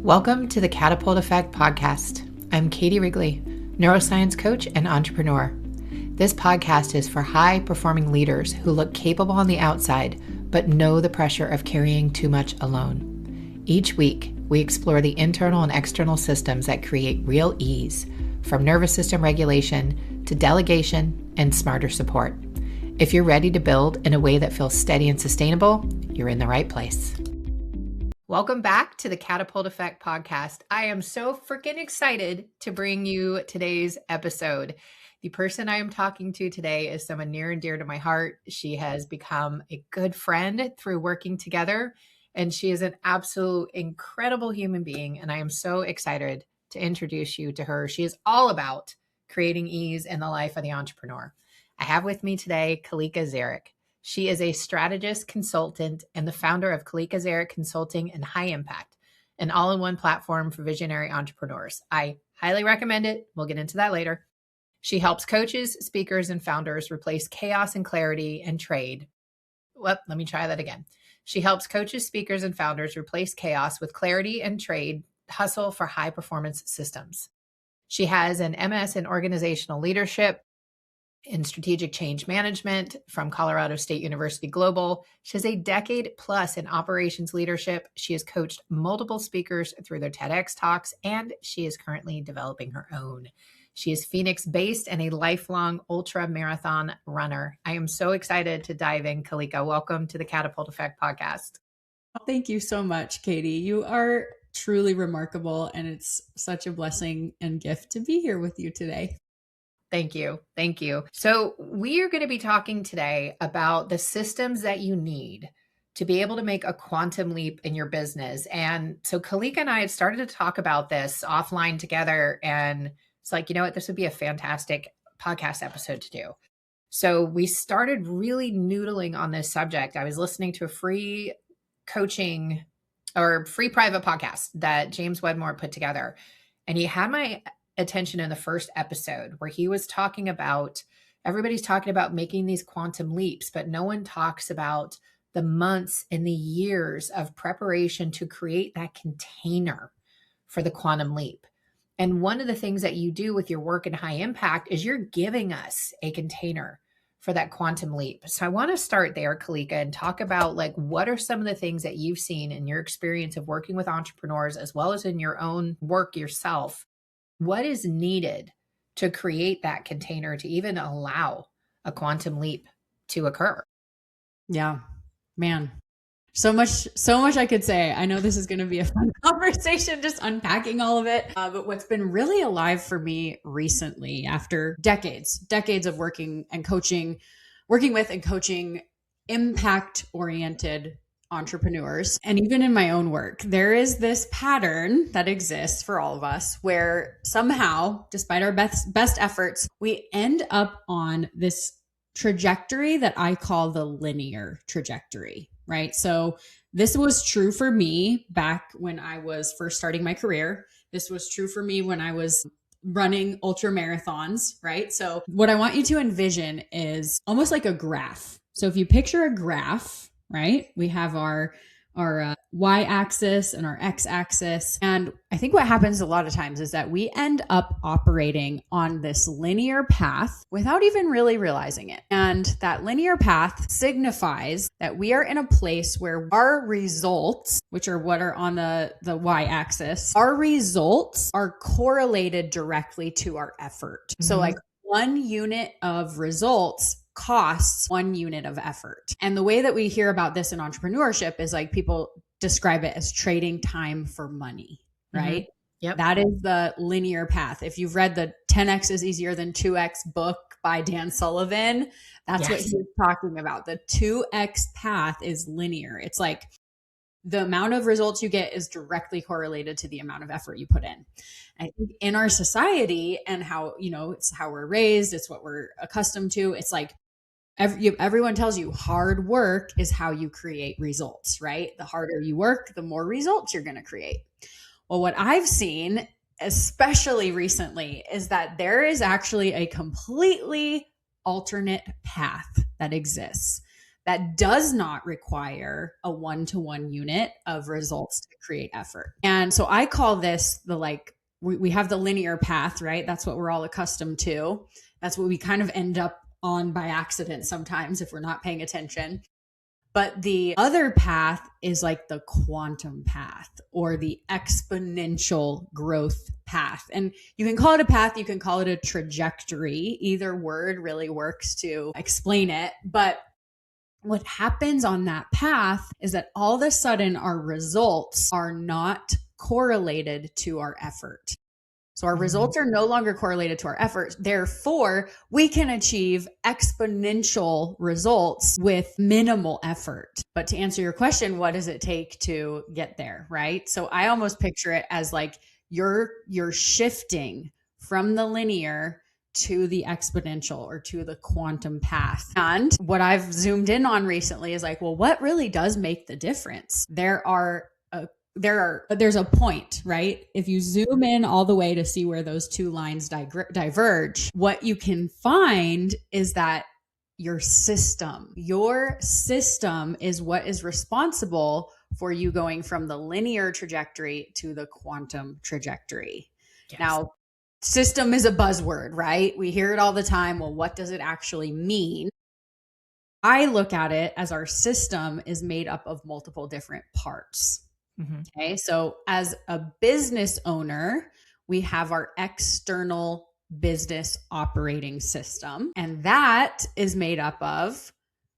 Welcome to the Catapult Effect podcast. I'm Katie Wrigley, neuroscience coach and entrepreneur. This podcast is for high-performing leaders who look capable on the outside, but know the pressure of carrying too much alone. Each week, we explore the internal and external systems that create real ease, from nervous system regulation to delegation and smarter support. If you're ready to build in a way that feels steady and sustainable, you're in the right place. Welcome back to the Catapult Effect podcast. I am so freaking excited to bring you today's episode. The person I am talking to today is someone near and dear to my heart. She has become a good friend through working together, and she is an absolute incredible human being, and I am so excited to introduce you to her. She is all about creating ease in the life of the entrepreneur. I have with me today Kalyca Zarich. She is a strategist consultant and the founder of Kalyca Zarich Consulting and High Impact, an all-in-one platform for visionary entrepreneurs. I highly recommend it. We'll get into that later. She helps coaches, speakers, and founders replace chaos and clarity and trade. Let me try that again. She helps coaches, speakers, and founders replace chaos with clarity and trade, hustle for high-performance systems. She has an MS in organizational leadership, in strategic change management from Colorado State University Global. She has a decade plus in operations leadership. She has coached multiple speakers through their TEDx talks, and she is currently developing her own. She is Phoenix-based and a lifelong ultra marathon runner. I am so excited to dive in, Kalyca. Welcome to the Catapult Effect podcast. Thank you so much, Katie. You are truly remarkable, and it's such a blessing and gift to be here with you today. Thank you. Thank you. So we are going to be talking today about the systems that you need to be able to make a quantum leap in your business. And so Kalyca and I had started to talk about this offline together, and it's like, you know what, this would be a fantastic podcast episode to do. So we started really noodling on this subject. I was listening to a free coaching or free private podcast that James Wedmore put together, and he had my attention in the first episode where he was talking about, everybody's talking about making these quantum leaps, but no one talks about the months and the years of preparation to create that container for the quantum leap. And one of the things that you do with your work in high impact is you're giving us a container for that quantum leap. So I want to start there, Kalyca, and talk about like, what are some of the things that you've seen in your experience of working with entrepreneurs, as well as in your own work yourself? What is needed to create that container to even allow a quantum leap to occur? Yeah, man. So much I could say. I know this is going to be a fun conversation, just unpacking all of it. But what's been really alive for me recently, after decades of working with and coaching impact-oriented entrepreneurs, and even in my own work, there is this pattern that exists for all of us where somehow, despite our best efforts, we end up on this trajectory that I call the linear trajectory, right? So this was true for me back when I was first starting my career. This was true for me when I was running ultra marathons, right? So what I want you to envision is almost like a graph. So if you picture a graph, right? We have our y-axis and our x-axis. And I think what happens a lot of times is that we end up operating on this linear path without even really realizing it. And that linear path signifies that we are in a place where our results, which are what are on the y-axis, our results are correlated directly to our effort. Mm-hmm. So like 1 unit of results costs 1 unit of effort. And the way that we hear about this in entrepreneurship is like people describe it as trading time for money, right? Mm-hmm. Yep. That is the linear path. If you've read the 10X is Easier Than 2X book by Dan Sullivan, that's what he's talking about. The 2X path is linear. It's like the amount of results you get is directly correlated to the amount of effort you put in. I think in our society and how, it's how we're raised, it's what we're accustomed to. It's like everyone tells you hard work is how you create results, right? The harder you work, the more results you're going to create. Well, what I've seen, especially recently, is that there is actually a completely alternate path that exists. that does not require a one-to-one unit of results to create effort. And so I call this we have the linear path, right? That's what we're all accustomed to. That's what we kind of end up on by accident sometimes if we're not paying attention. But the other path is like the quantum path or the exponential growth path. And you can call it a path, you can call it a trajectory. Either word really works to explain it. But what happens on that path is that all of a sudden our results are not correlated to our effort. So our results are no longer correlated to our efforts. Therefore, we can achieve exponential results with minimal effort. But to answer your question, what does it take to get there, right? So I almost picture it as like you're shifting from the linear to the exponential or to the quantum path. And what I've zoomed in on recently is like, well, what really does make the difference? There's a point, right? If you zoom in all the way to see where those two lines diverge, what you can find is that your system is what is responsible for you going from the linear trajectory to the quantum trajectory. Yes. Now, system is a buzzword, right? We hear it all the time. Well, what does it actually mean? I look at it as our system is made up of multiple different parts. Mm-hmm. Okay. So as a business owner, we have our external business operating system, and that is made up of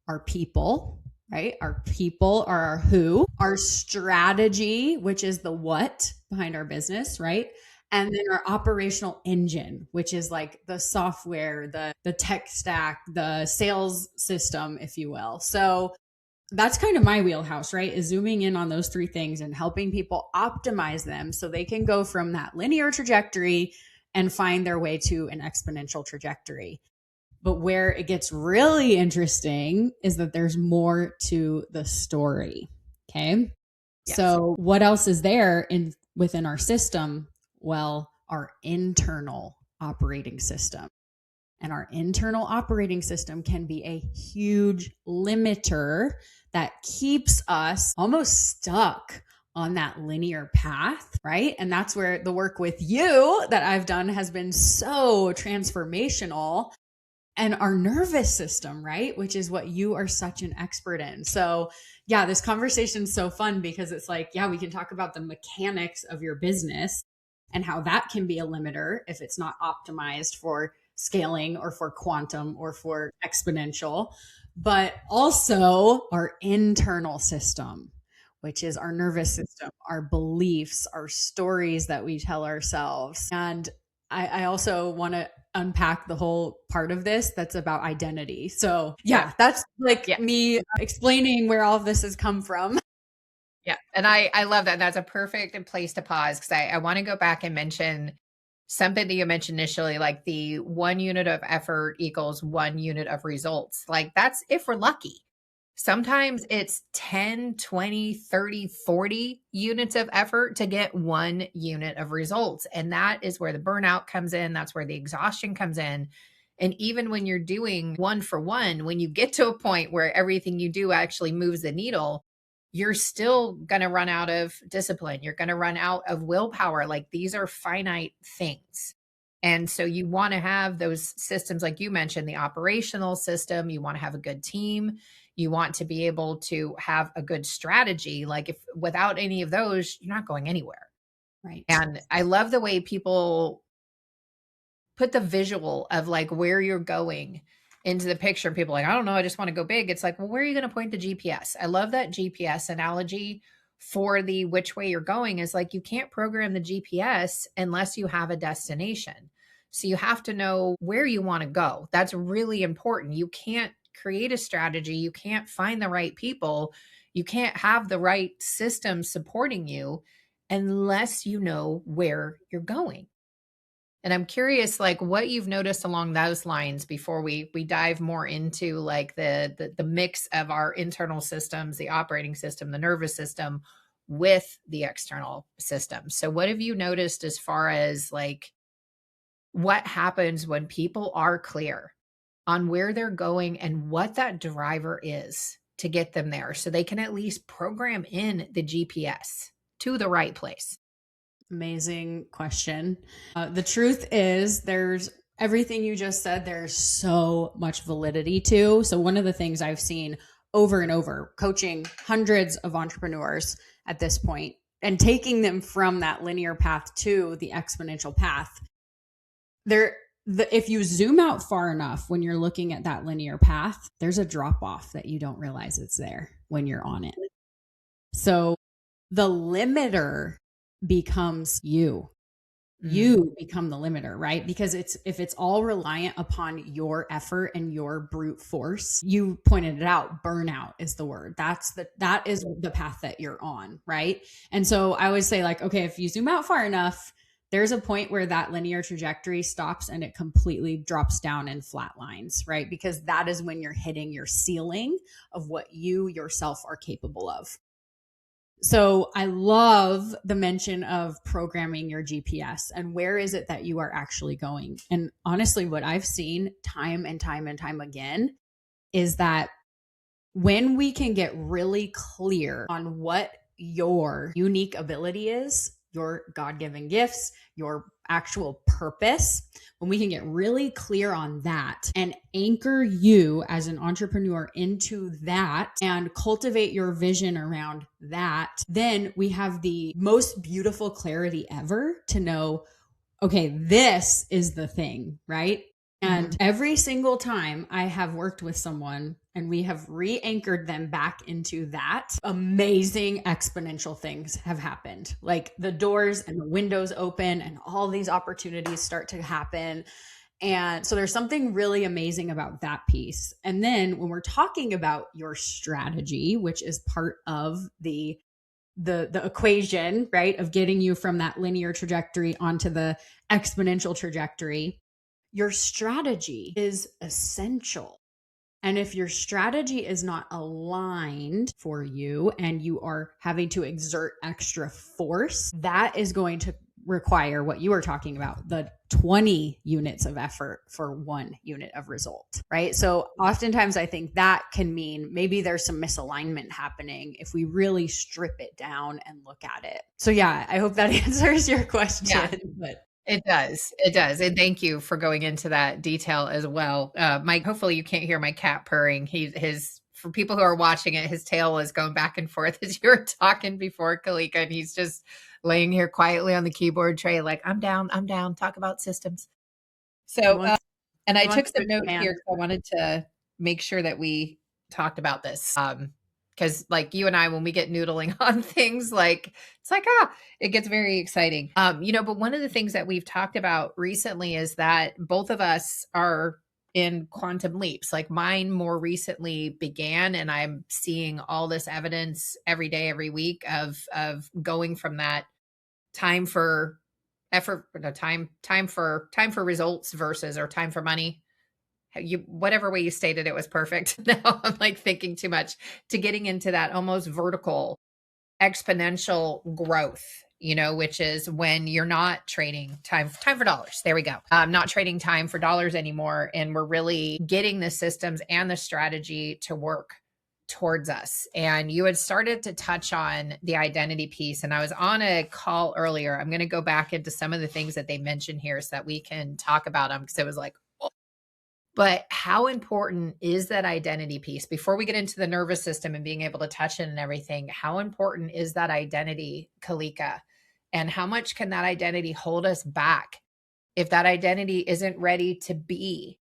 our people, right? Our people are our who, our strategy, which is the what behind our business, right? And then our operational engine, which is like the software, the tech stack, the sales system, if you will. So that's kind of my wheelhouse, right? Is zooming in on those three things and helping people optimize them so they can go from that linear trajectory and find their way to an exponential trajectory. But where it gets really interesting is that there's more to the story. Okay. Yes. So what else is there within our system? Well, our internal operating system. And our internal operating system can be a huge limiter that keeps us almost stuck on that linear path, right? And that's where the work with you that I've done has been so transformational. And our nervous system, right? Which is what you are such an expert in. So yeah, this conversation is so fun because it's like, yeah, we can talk about the mechanics of your business and how that can be a limiter if it's not optimized for scaling or for quantum or for exponential, but also our internal system, which is our nervous system, our beliefs, our stories that we tell ourselves. And I also want to unpack the whole part of this that's about identity. So yeah, that's like me explaining where all of this has come from. Yeah. And I love that. That's a perfect place to pause because I want to go back and mention something that you mentioned initially, like the 1 unit of effort equals 1 unit of results. Like that's if we're lucky. Sometimes it's 10, 20, 30, 40 units of effort to get 1 unit of results. And that is where the burnout comes in. That's where the exhaustion comes in. And even when you're doing 1 for 1, when you get to a point where everything you do actually moves the needle, you're still going to run out of discipline. You're going to run out of willpower. Like these are finite things. And so you want to have those systems, like you mentioned, the operational system. You want to have a good team. You want to be able to have a good strategy. Like if without any of those, you're not going anywhere. Right. And I love the way people put the visual of like where you're going into the picture. People are like, I don't know, I just want to go big. It's like, well, where are you going to point the GPS? I love that GPS analogy for the which way you're going is like, you can't program the GPS unless you have a destination. So you have to know where you want to go. That's really important. You can't create a strategy. You can't find the right people. You can't have the right system supporting you unless you know where you're going. And I'm curious, like what you've noticed along those lines before we dive more into like the mix of our internal systems, the operating system, the nervous system with the external system. So what have you noticed as far as like what happens when people are clear on where they're going and what that driver is to get them there, so they can at least program in the GPS to the right place? Amazing question. The truth is, there's everything you just said, there's so much validity to. So, one of the things I've seen over and over, coaching hundreds of entrepreneurs at this point and taking them from that linear path to the exponential path, if you zoom out far enough when you're looking at that linear path, there's a drop off that you don't realize it's there when you're on it. So, the limiter becomes you. You become the limiter, right? Because if it's all reliant upon your effort and your brute force, you pointed it out, burnout is the word. That is the path that you're on, right? And so I always say, like, okay, if you zoom out far enough, there's a point where that linear trajectory stops and it completely drops down and flatlines, right? Because that is when you're hitting your ceiling of what you yourself are capable of. So I love the mention of programming your GPS and where is it that you are actually going. And honestly, what I've seen time and time and time again is that when we can get really clear on what your unique ability is, your God-given gifts, your actual purpose, when we can get really clear on that and anchor you as an entrepreneur into that and cultivate your vision around that, then we have the most beautiful clarity ever to know, okay, this is the thing, right? And every single time I have worked with someone and we have re-anchored them back into that, amazing exponential things have happened. Like the doors and the windows open and all these opportunities start to happen. And so there's something really amazing about that piece. And then when we're talking about your strategy, which is part of the equation, right, of getting you from that linear trajectory onto the exponential trajectory, your strategy is essential. And if your strategy is not aligned for you and you are having to exert extra force, that is going to require what you were talking about, the 20 units of effort for 1 unit of result, right? So oftentimes I think that can mean maybe there's some misalignment happening if we really strip it down and look at it. So yeah, I hope that answers your question. Yeah. But It does. It does. And thank you for going into that detail as well. Mike, hopefully you can't hear my cat purring. For people who are watching it, his tail is going back and forth as you were talking before, Kalyca, and he's just laying here quietly on the keyboard tray, like, I'm down, talk about systems. So, and I took some notes here because I wanted to make sure that we talked about this. Because like you and I, when we get noodling on things, like it's like, it gets very exciting. But one of the things that we've talked about recently is that both of us are in quantum leaps. Like mine more recently began, and I'm seeing all this evidence every day, every week of going from that time for effort, time for results versus, or time for money. Whatever way you stated it was perfect. Now I'm like thinking too much, to getting into that almost vertical exponential growth, which is when you're not trading time for dollars. There we go. Not trading time for dollars anymore. And we're really getting the systems and the strategy to work towards us. And you had started to touch on the identity piece. And I was on a call earlier. I'm going to go back into some of the things that they mentioned here so that we can talk about them, because it was like, but how important is that identity piece? Before we get into the nervous system and being able to touch it and everything, how important is that identity, Kalyca? And how much can that identity hold us back if that identity isn't ready to be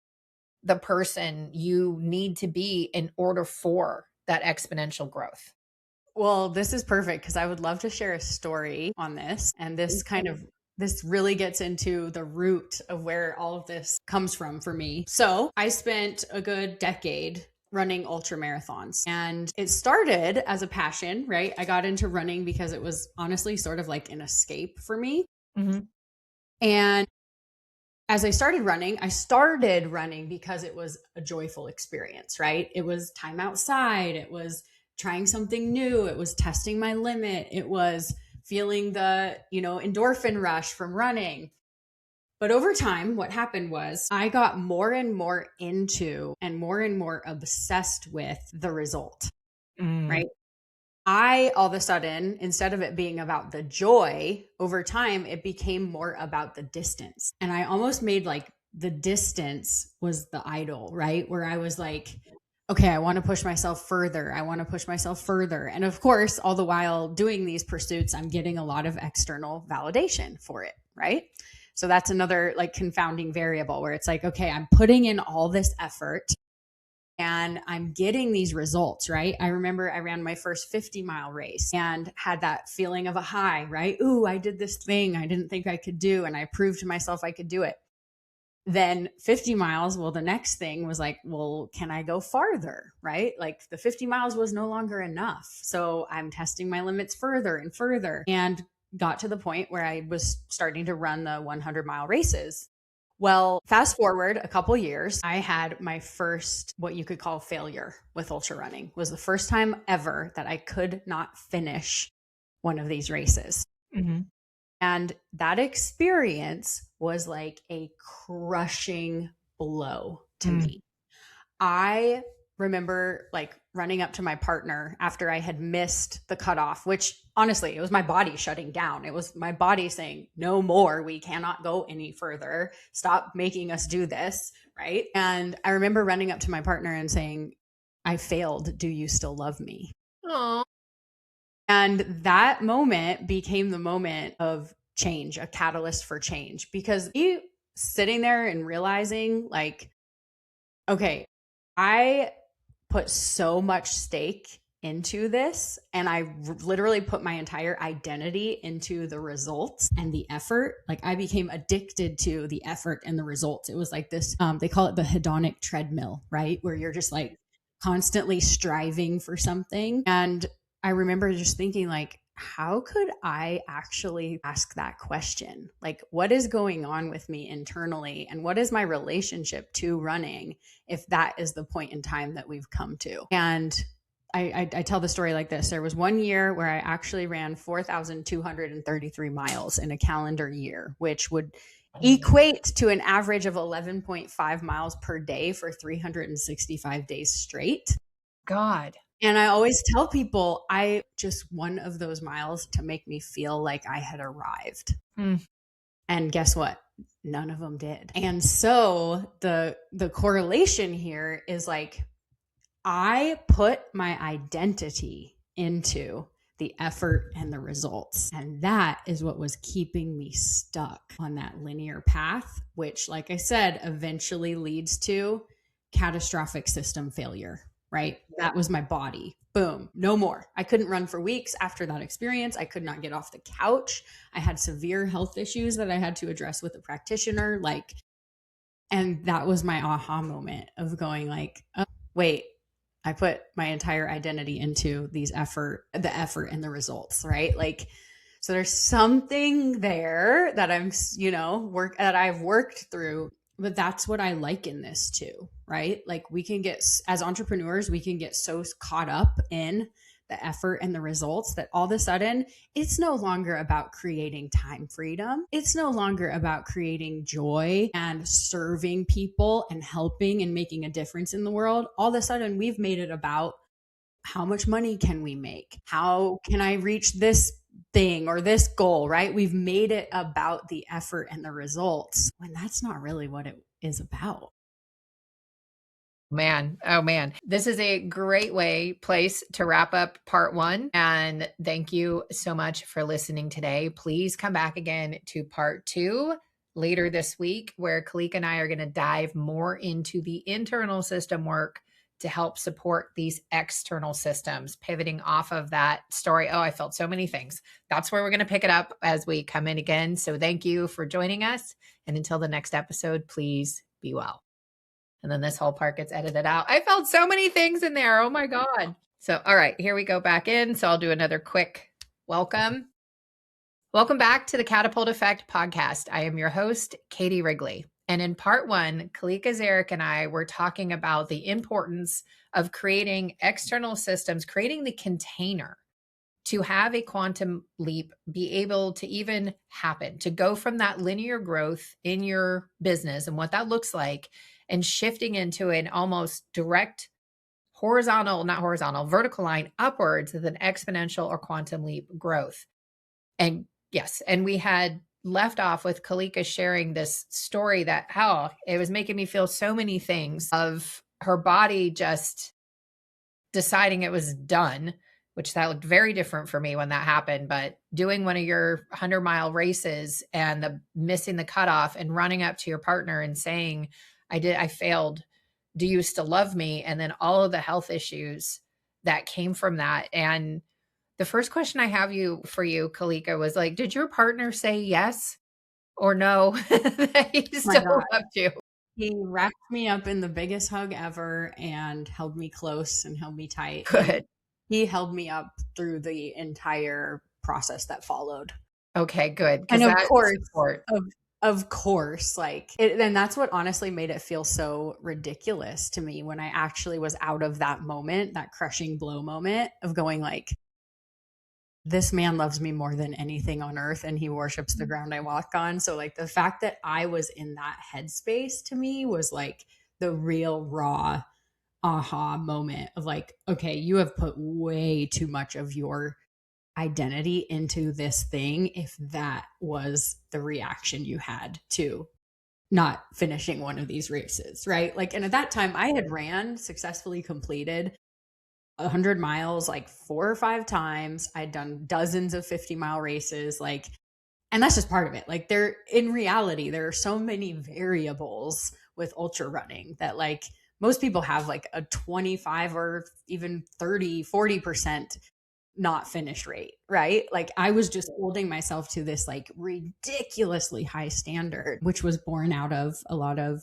the person you need to be in order for that exponential growth? Well, this is perfect because I would love to share a story on this. And this really gets into the root of where all of this comes from for me. So I spent a good decade running ultra marathons, and it started as a passion, right? I got into running because it was honestly sort of like an escape for me. Mm-hmm. And as I started running because it was a joyful experience, right? It was time outside. It was trying something new. It was testing my limit. It was feeling the, endorphin rush from running. But over time, what happened was I got more and more into and more obsessed with the result, right? I all of a sudden, instead of it being about the joy, over time, it became more about the distance. And I almost made like the distance was the idol, right? Where I was like, okay, I want to push myself further. I want to push myself further. And of course, all the while doing these pursuits, I'm getting a lot of external validation for it, right? So that's another like confounding variable where it's like, okay, I'm putting in all this effort and I'm getting these results, right? I remember I ran my first 50-mile race and had that feeling of a high, right? Ooh, I did this thing I didn't think I could do, and I proved to myself I could do it. Then 50 miles, well, the next thing was like, well, can I go farther, right? Like the 50 miles was no longer enough. So I'm testing my limits further and further, and got to the point where I was starting to run the 100-mile races. Well, fast forward a couple years, I had my first, what you could call failure with ultra running. It was the first time ever that I could not finish one of these races. Mm-hmm. And that experience was like a crushing blow to me. I remember like running up to my partner after I had missed the cutoff, which honestly, it was my body shutting down. It was my body saying, no more, we cannot go any further. Stop making us do this. Right. And I remember running up to my partner and saying, I failed. Do you still love me? Aww. And that moment became the moment of change, a catalyst for change, because you sitting there and realizing like, okay, I put so much stake into this, and I literally put my entire identity into the results and the effort. Like I became addicted to the effort and the results. It was like this, they call it the hedonic treadmill, right? Where you're just like constantly striving for something. And I remember just thinking like, how could I actually ask that question? Like, what is going on with me internally? And what is my relationship to running if that is the point in time that we've come to? And I tell the story like this. There was one year where I actually ran 4,233 miles in a calendar year, which would equate to an average of 11.5 miles per day for 365 days straight. God. And I always tell people I just one of those miles to make me feel like I had arrived. And guess what? None of them did. And so the correlation here is like I put my identity into the effort and the results. And that is what was keeping me stuck on that linear path, which, like I said, eventually leads to catastrophic system failure, right? That was my body. Boom, no more. I couldn't run for weeks after that experience. I could not get off the couch. I had severe health issues that I had to address with a practitioner. Like, and that was my aha moment of going like, oh, wait, I put my entire identity into the effort and the results, right? Like, so there's something there that I'm, that I've worked through, but that's what I liken this to, right? Like we can get, as entrepreneurs, we can get so caught up in the effort and the results that all of a sudden it's no longer about creating time freedom. It's no longer about creating joy and serving people and helping and making a difference in the world. All of a sudden we've made it about how much money can we make? How can I reach this thing or this goal, right? We've made it about the effort and the results when that's not really what it is about. Man, oh man. This is a great place to wrap up part 1. And thank you so much for listening today. Please come back again to part 2 later this week, where Kalyca and I are going to dive more into the internal system work to help support these external systems, pivoting off of that story. Oh, I felt so many things. That's where we're going to pick it up as we come in again. So thank you for joining us. And until the next episode, please be well. And then this whole part gets edited out. I felt so many things in there. Oh my God. So, all right, here we go back in. So I'll do another quick welcome. Welcome back to the Catapult Effect podcast. I am your host, Katie Wrigley. And in part 1, Kalyca Zarich and I were talking about the importance of creating external systems, creating the container to have a quantum leap be able to even happen, to go from that linear growth in your business and what that looks like and shifting into an almost direct vertical line upwards with an exponential or quantum leap growth. And yes, and we had left off with Kalyca sharing this story that how it was making me feel so many things of her body just deciding it was done, which that looked very different for me when that happened. But doing one of your 100-mile races and missing the cutoff and running up to your partner and saying, I failed. Do you still love me? And then all of the health issues that came from that. And the first question I have for you, Kalyca, was like, did your partner say yes or no that he Oh my still God. loved you? He wrapped me up in the biggest hug ever and held me close and held me tight. Good. He held me up through the entire process that followed. Okay, good. Because And of that course, support. of course, like it, and that's what honestly made it feel so ridiculous to me when I actually was out of that moment, that crushing blow moment of going like, this man loves me more than anything on earth and he worships the ground I walk on. So like the fact that I was in that headspace to me was like the real raw aha moment of like, okay, you have put way too much of your identity into this thing if that was the reaction you had to not finishing one of these races, right? Like, and at that time I had successfully completed 100 miles like 4 or 5 times. I'd done dozens of 50-mile races, like, and that's just part of it. Like, in reality, there are so many variables with ultra running that like most people have like a 25 or even 30, 40% not finish rate, right? Like I was just holding myself to this like ridiculously high standard, which was born out of a lot of,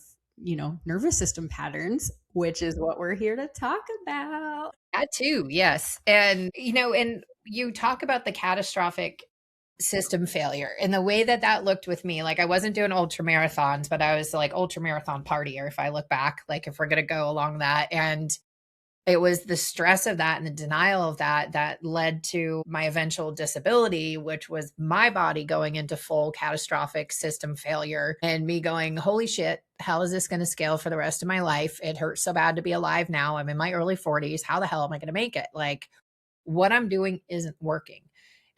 nervous system patterns, which is what we're here to talk about. That too, yes. And, and you talk about the catastrophic system failure and the way that that looked with me. Like I wasn't doing ultra marathons, but I was like ultra marathon partier if I look back, like if we're going to go along that. And it was the stress of that and the denial of that led to my eventual disability, which was my body going into full catastrophic system failure and me going, holy shit, how is this going to scale for the rest of my life? It hurts so bad to be alive now. I'm in my early 40s. How the hell am I going to make it? Like what I'm doing isn't working.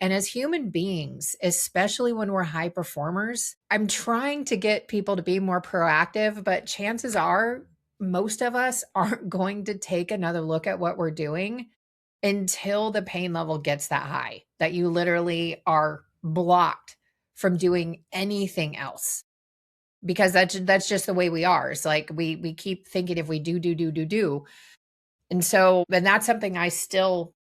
And as human beings, especially when we're high performers, I'm trying to get people to be more proactive, but chances are most of us aren't going to take another look at what we're doing until the pain level gets that high, that you literally are blocked from doing anything else. Because that's just the way we are. It's like we keep thinking if we do. And that's something I still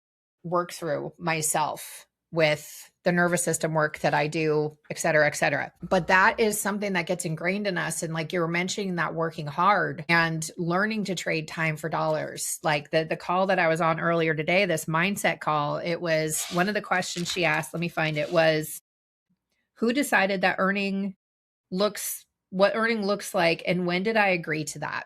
work through myself with the nervous system work that I do, et cetera, et cetera. But that is something that gets ingrained in us. And like you were mentioning that working hard and learning to trade time for dollars, like the call that I was on earlier today, this mindset call, it was one of the questions she asked, let me find it, was who decided that what earning looks like, and when did I agree to that?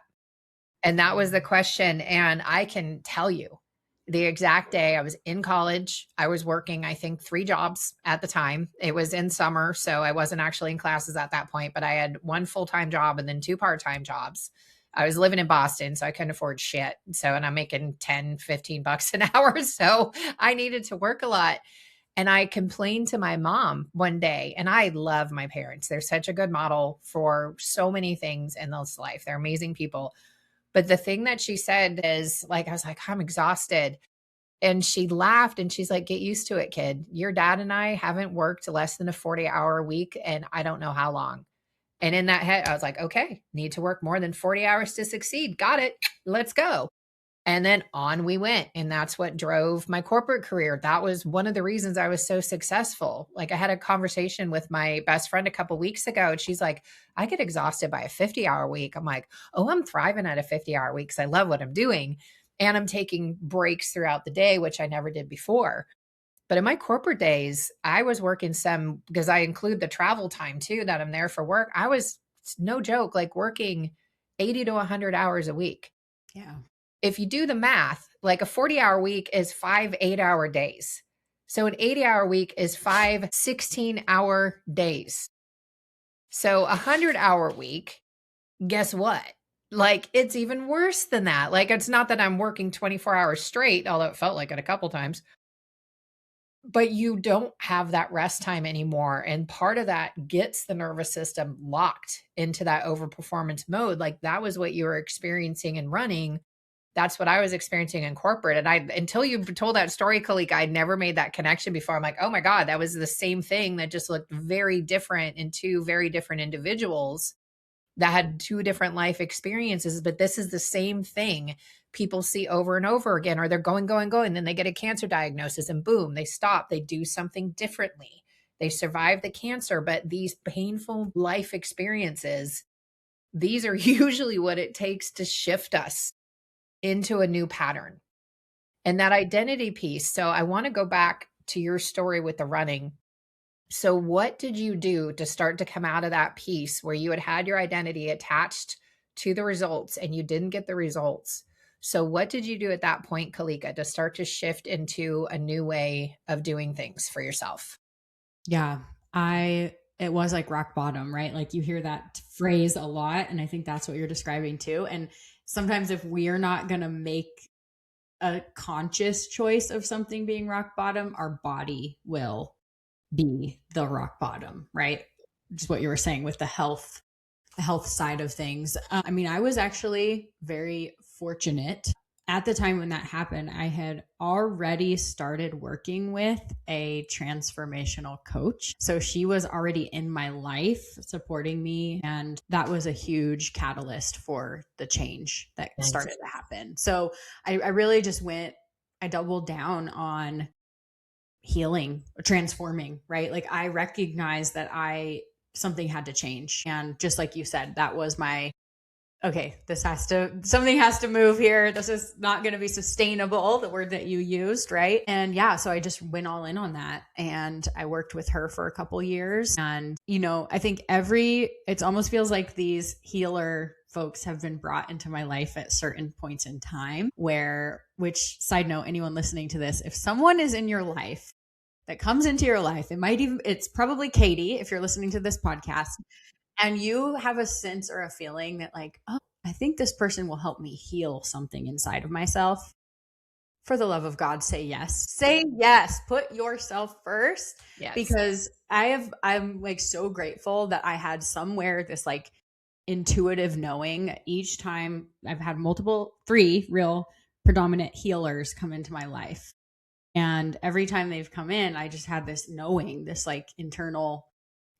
And that was the question. And I can tell you the exact day I was in college, I was working, I think 3 jobs at the time. It was in summer, so I wasn't actually in classes at that point, but I had 1 full-time job and then 2 part-time jobs. I was living in Boston, so I couldn't afford shit. And I'm making 10, 15 bucks an hour. So I needed to work a lot. And I complained to my mom one day, and I love my parents. They're such a good model for so many things in this life. They're amazing people. But the thing that she said is like, I was like, I'm exhausted. And she laughed and she's like, get used to it, kid. Your dad and I haven't worked less than a 40-hour week and I don't know how long. And in that head, I was like, okay, need to work more than 40 hours to succeed. Got it. Let's go. And then on we went. And that's what drove my corporate career. That was one of the reasons I was so successful. Like I had a conversation with my best friend a couple weeks ago, and she's like, I get exhausted by a 50-hour week. I'm like, oh, I'm thriving at a 50-hour week because I love what I'm doing. And I'm taking breaks throughout the day, which I never did before. But in my corporate days, I was working some, because I include the travel time too, that I'm there for work. I was, no joke, like working 80 to 100 hours a week. Yeah. If you do the math, like a 40-hour week is 5 8-hour days. So an 80-hour week is 5 16-hour days. So a 100-hour week, guess what? Like, it's even worse than that. Like, it's not that I'm working 24 hours straight, although it felt like it a couple times, but you don't have that rest time anymore. And part of that gets the nervous system locked into that overperformance mode. Like, that was what you were experiencing in running. That's what I was experiencing in corporate. And until you told that story, Kalyca, I'd never made that connection before. I'm like, oh my God, that was the same thing that just looked very different in two very different individuals that had two different life experiences, but this is the same thing people see over and over again, or they're going, then they get a cancer diagnosis and boom, they stop, they do something differently. They survive the cancer, but these painful life experiences, these are usually what it takes to shift us into a new pattern. And that identity piece. So I want to go back to your story with the running. So what did you do to start to come out of that piece where you had your identity attached to the results and you didn't get the results? So what did you do at that point, Kalyca, to start to shift into a new way of doing things for yourself? Yeah, it was like rock bottom, right? Like you hear that phrase a lot. And I think that's what you're describing too. And sometimes if we are not going to make a conscious choice of something being rock bottom, our body will be the rock bottom, right? Just what you were saying with the health side of things. I mean, I was actually very fortunate at the time when that happened. I had already started working with a transformational coach. So she was already in my life supporting me. And that was a huge catalyst for the change that started to happen. So I really just I doubled down on healing, transforming, right? Like I recognized that something had to change. And just like you said, that was okay, something has to move here. This is not going to be sustainable, the word that you used, right? And yeah, so I just went all in on that. And I worked with her for a couple years. And, I think it almost feels like these healer folks have been brought into my life at certain points in time which side note, anyone listening to this, if someone is in your life that comes into your life, it's probably Katie, if you're listening to this podcast, and you have a sense or a feeling that like, oh, I think this person will help me heal something inside of myself. For the love of God, say yes. Say yes. Put yourself first. Yes. Because I'm like so grateful that I had somewhere this like intuitive knowing. Each time I've had three real predominant healers come into my life. And every time they've come in, I just had this knowing, this like internal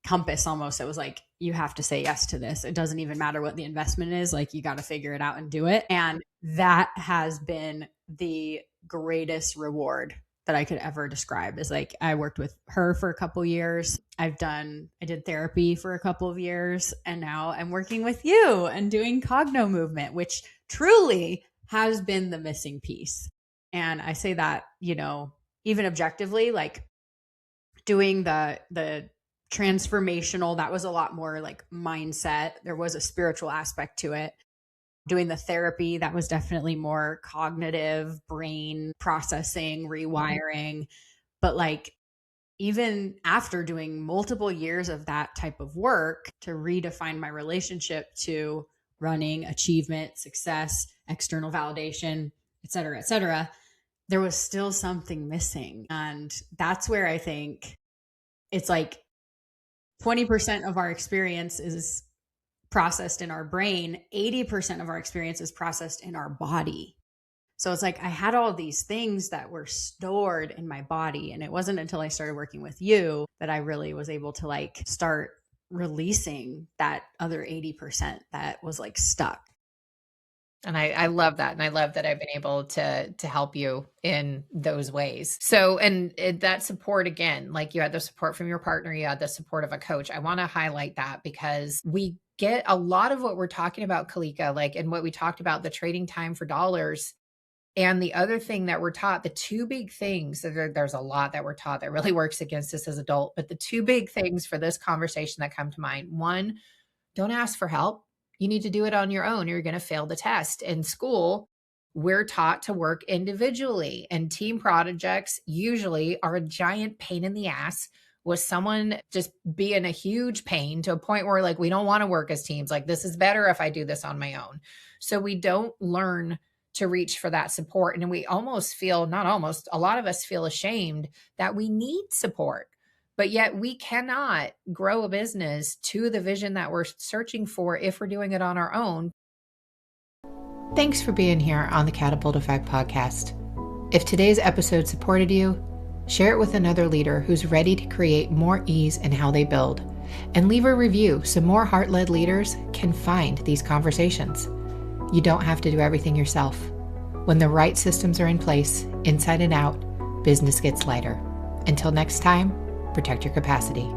compass almost. It was like, you have to say yes to this. It doesn't even matter what the investment is. Like you got to figure it out and do it. And that has been the greatest reward that I could ever describe. Is like, I worked with her for a couple years. I did therapy for a couple of years. And now I'm working with you and doing cogno movement, which truly has been the missing piece. And I say that, even objectively, like doing the transformational, that was a lot more like mindset. There was a spiritual aspect to it. Doing the therapy, that was definitely more cognitive, brain processing, rewiring. But like, even after doing multiple years of that type of work to redefine my relationship to running, achievement, success, external validation, et cetera, there was still something missing. And that's where I think it's like 20% of our experience is processed in our brain, 80% of our experience is processed in our body. So it's like I had all these things that were stored in my body. And it wasn't until I started working with you that I really was able to like start releasing that other 80% that was like stuck. And I love that. And I love that I've been able to help you in those ways. So, and that support again, like you had the support from your partner, you had the support of a coach. I want to highlight that because we get a lot of what we're talking about, Kalyca, like, and what we talked about, the trading time for dollars. And the other thing that we're taught, the two big things, there's a lot that we're taught that really works against us as adult, but the two big things for this conversation that come to mind, one, don't ask for help. You need to do it on your own. You're going to fail the test. In school, We're taught to work individually, and team projects usually are a giant pain in the ass, with someone just being a huge pain to a point where like we don't want to work as teams. Like, this is better if I do this on my own. So we don't learn to reach for that support. And we almost feel, not almost, a lot of us feel ashamed that we need support. But yet we cannot grow a business to the vision that we're searching for if we're doing it on our own. Thanks for being here on the Catapult Effect podcast. If today's episode supported you, share it with another leader who's ready to create more ease in how they build, and leave a review so more heart-led leaders can find these conversations. You don't have to do everything yourself. When the right systems are in place, inside and out, business gets lighter. Until next time, protect your capacity.